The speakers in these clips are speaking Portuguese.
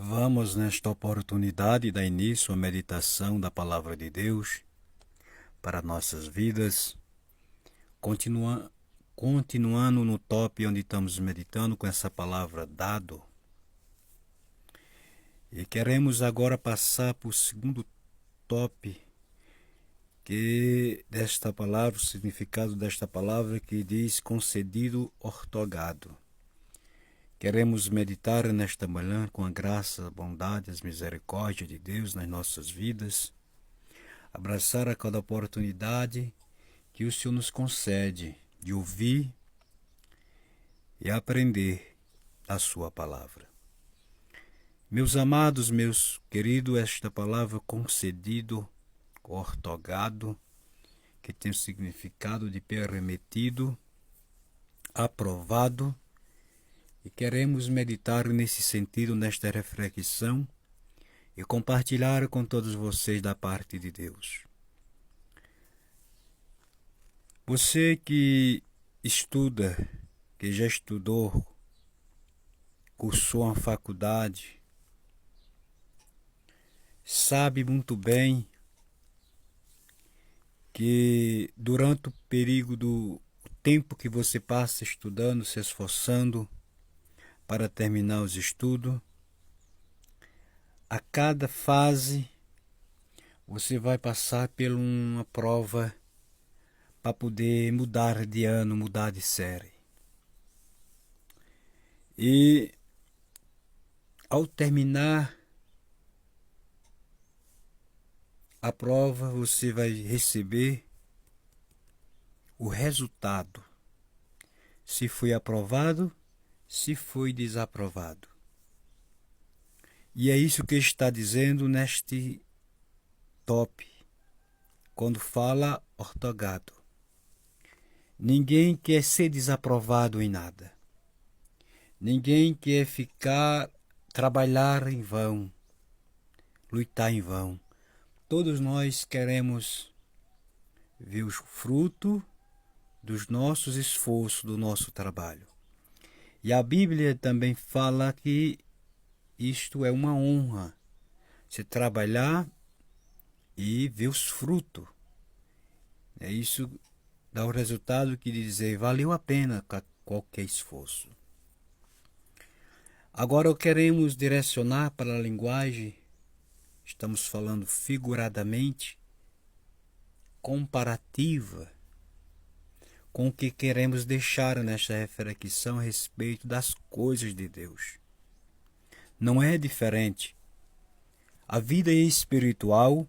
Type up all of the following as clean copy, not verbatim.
Vamos, nesta oportunidade, dar início à meditação da Palavra de Deus para nossas vidas, continuando no top onde estamos meditando com essa palavra dado. E queremos agora passar para o segundo top, que desta palavra, o significado desta palavra que diz concedido, ortogado. Queremos meditar nesta manhã com a graça, a bondade, as misericórdias de Deus nas nossas vidas, abraçar a cada oportunidade que o Senhor nos concede de ouvir e aprender a sua palavra. Meus amados, meus queridos, esta palavra concedido, ortogado, que tem o significado de permitido, aprovado, e queremos meditar nesse sentido, nesta reflexão, e compartilhar com todos vocês da parte de Deus. Você que estuda, que já estudou, cursou uma faculdade, sabe muito bem que durante o período, o tempo que você passa estudando, se esforçando para terminar os estudos, a cada fase você vai passar por uma prova para poder mudar de ano, mudar de série. E ao terminar a prova, você vai receber o resultado, se foi aprovado, se foi desaprovado. E é isso que está dizendo neste top, quando fala ortogado. Ninguém quer ser desaprovado em nada. Ninguém quer trabalhar em vão, lutar em vão. Todos nós queremos ver o fruto dos nossos esforços, do nosso trabalho. E a Bíblia também fala que isto é uma honra, se trabalhar e ver os frutos. É isso dá o resultado que dizer, valeu a pena qualquer esforço. Agora queremos direcionar para a linguagem, estamos falando figuradamente, comparativa, com o que queremos deixar nesta reflexão a respeito das coisas de Deus. Não é diferente. A vida espiritual,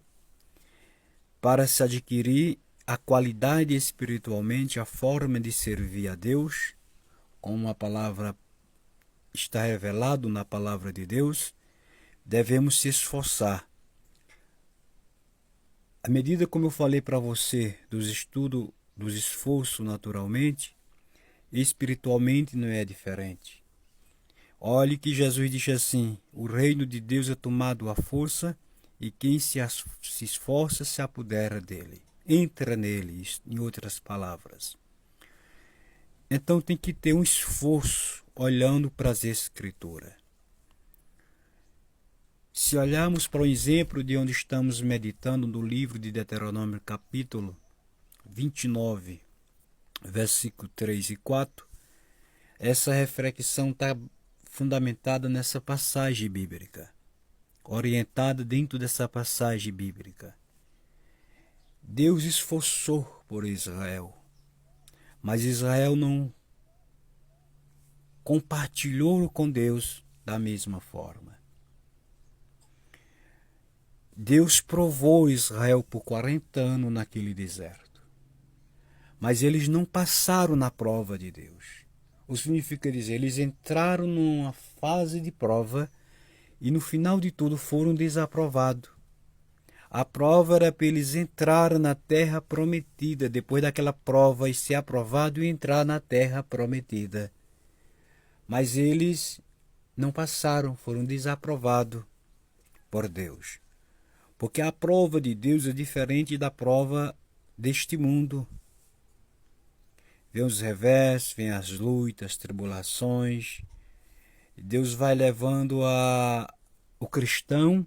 para se adquirir a qualidade espiritualmente, a forma de servir a Deus, como a palavra está revelado na palavra de Deus, devemos se esforçar. À medida como eu falei para você dos estudos, dos esforços naturalmente, espiritualmente não é diferente. Olhe que Jesus disse assim, o reino de Deus é tomado à força e quem se esforça se apodera dele. Entra nele, em outras palavras. Então tem que ter um esforço olhando para as Escrituras. Se olharmos para o exemplo de onde estamos meditando no livro de Deuteronômio, capítulo 29, versículo 3 e 4, essa reflexão está fundamentada nessa passagem bíblica, orientada dentro dessa passagem bíblica. Deus esforçou por Israel, mas Israel não compartilhou com Deus da mesma forma. Deus provou Israel por 40 anos naquele deserto, mas eles não passaram na prova de Deus. O que significa dizer, eles entraram numa fase de prova e no final de tudo foram desaprovados. A prova era para eles entrarem na terra prometida, depois daquela prova e ser aprovado e entrar na terra prometida. Mas eles não passaram, foram desaprovados por Deus. Porque a prova de Deus é diferente da prova deste mundo. Vem os revés, vem as lutas, as tribulações. Deus vai levando o cristão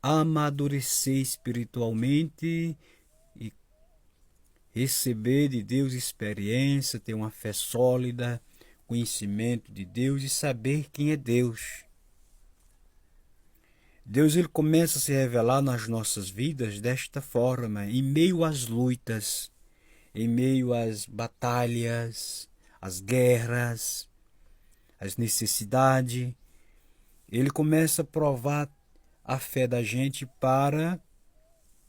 amadurecer espiritualmente e receber de Deus experiência, ter uma fé sólida, conhecimento de Deus e saber quem é Deus. Deus ele começa a se revelar nas nossas vidas desta forma, em meio às lutas, em meio às batalhas, às guerras, às necessidades. Ele começa a provar a fé da gente para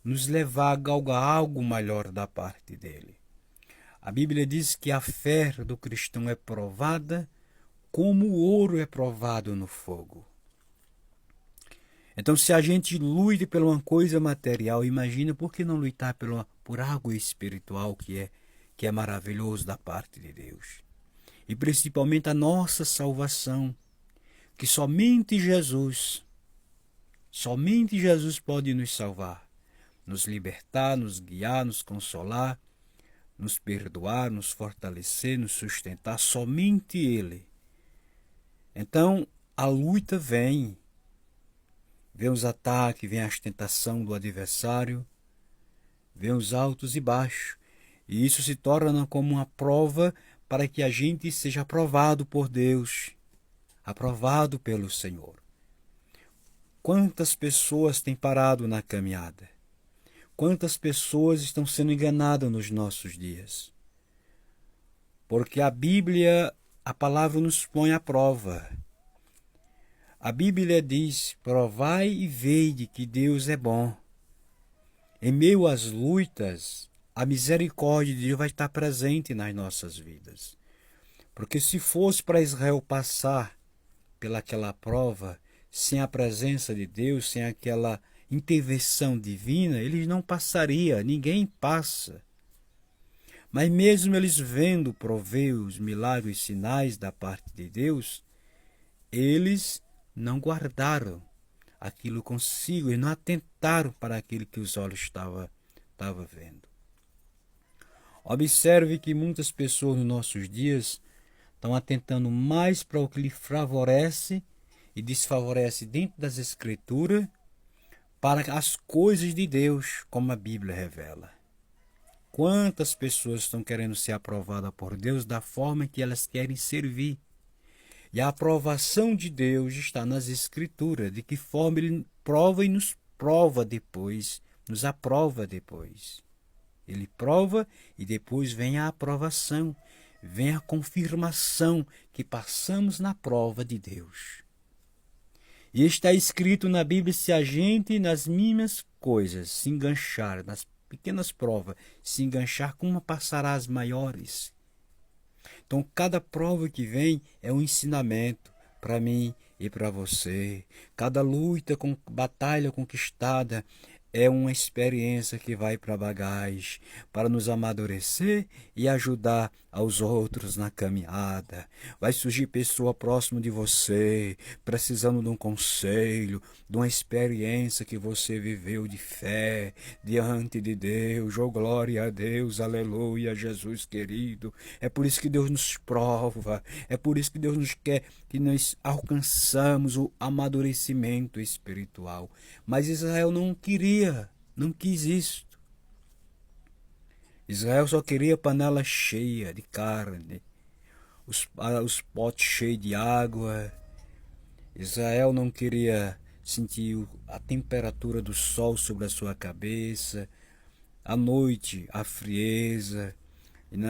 nos levar a galgar algo melhor da parte dele. A Bíblia diz que a fé do cristão é provada como o ouro é provado no fogo. Então, se a gente luta por uma coisa material, imagina por que não lutar por algo espiritual que é maravilhoso da parte de Deus. E principalmente a nossa salvação, que somente Jesus pode nos salvar, nos libertar, nos guiar, nos consolar, nos perdoar, nos fortalecer, nos sustentar, somente Ele. Então, a luta vem os ataques, vem as tentações do adversário, vem os altos e baixos. E isso se torna como uma prova para que a gente seja aprovado por Deus, aprovado pelo Senhor. Quantas pessoas têm parado na caminhada? Quantas pessoas estão sendo enganadas nos nossos dias? Porque a Bíblia, a palavra nos põe à prova. A Bíblia diz, provai e vede que Deus é bom. Em meio às lutas, a misericórdia de Deus vai estar presente nas nossas vidas. Porque se fosse para Israel passar pelaquela prova, sem a presença de Deus, sem aquela intervenção divina, eles não passariam, ninguém passa. Mas mesmo eles vendo prover os milagres e sinais da parte de Deus, eles não guardaram aquilo consigo e não atentaram para aquilo que os olhos estavam vendo. Observe que muitas pessoas nos nossos dias estão atentando mais para o que lhe favorece e desfavorece dentro das Escrituras para as coisas de Deus, como a Bíblia revela. Quantas pessoas estão querendo ser aprovadas por Deus da forma que elas querem servir? E a aprovação de Deus está nas Escrituras, de que forma Ele prova e nos prova depois, nos aprova depois. Ele prova e depois vem a aprovação, vem a confirmação que passamos na prova de Deus. E está escrito na Bíblia, se a gente nas mínimas coisas se enganchar, nas pequenas provas, se enganchar, como passará as maiores? Então, cada prova que vem é um ensinamento para mim e para você. Cada luta, batalha conquistada é uma experiência que vai para a bagagem, para nos amadurecer e ajudar aos outros na caminhada. Vai surgir pessoa próxima de você, precisando de um conselho, de uma experiência que você viveu de fé diante de Deus. Oh, glória a Deus, aleluia, Jesus querido. É por isso que Deus nos prova, é por isso que Deus nos quer que nós alcançamos o amadurecimento espiritual. Mas Israel não quis isso. Israel só queria panela cheia de carne, os potes cheios de água. Israel não queria sentir a temperatura do sol sobre a sua cabeça, à noite a frieza.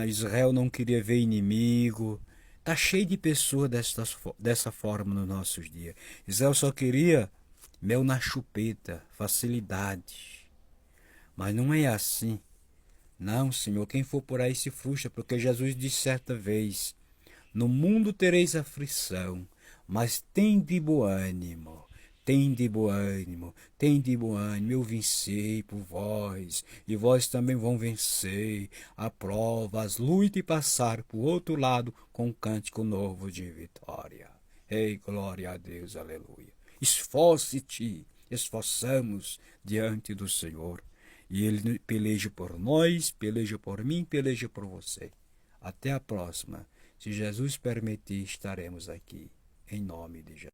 Israel não queria ver inimigo. Está cheio de pessoas dessa forma nos nossos dias. Israel só queria mel na chupeta, facilidade. Mas não é assim. Não, Senhor, quem for por aí se frustra, porque Jesus disse certa vez, no mundo tereis aflição, mas tende bom ânimo. Tende bom ânimo, tende bom ânimo, eu venci por vós, e vós também vão vencer a prova, as lutas e passar para o outro lado com um cântico novo de vitória. Ei, glória a Deus, aleluia. Esforce-te, esforçamos diante do Senhor, e Ele peleja por nós, peleja por mim, peleja por você. Até a próxima. Se Jesus permitir, estaremos aqui, em nome de Jesus.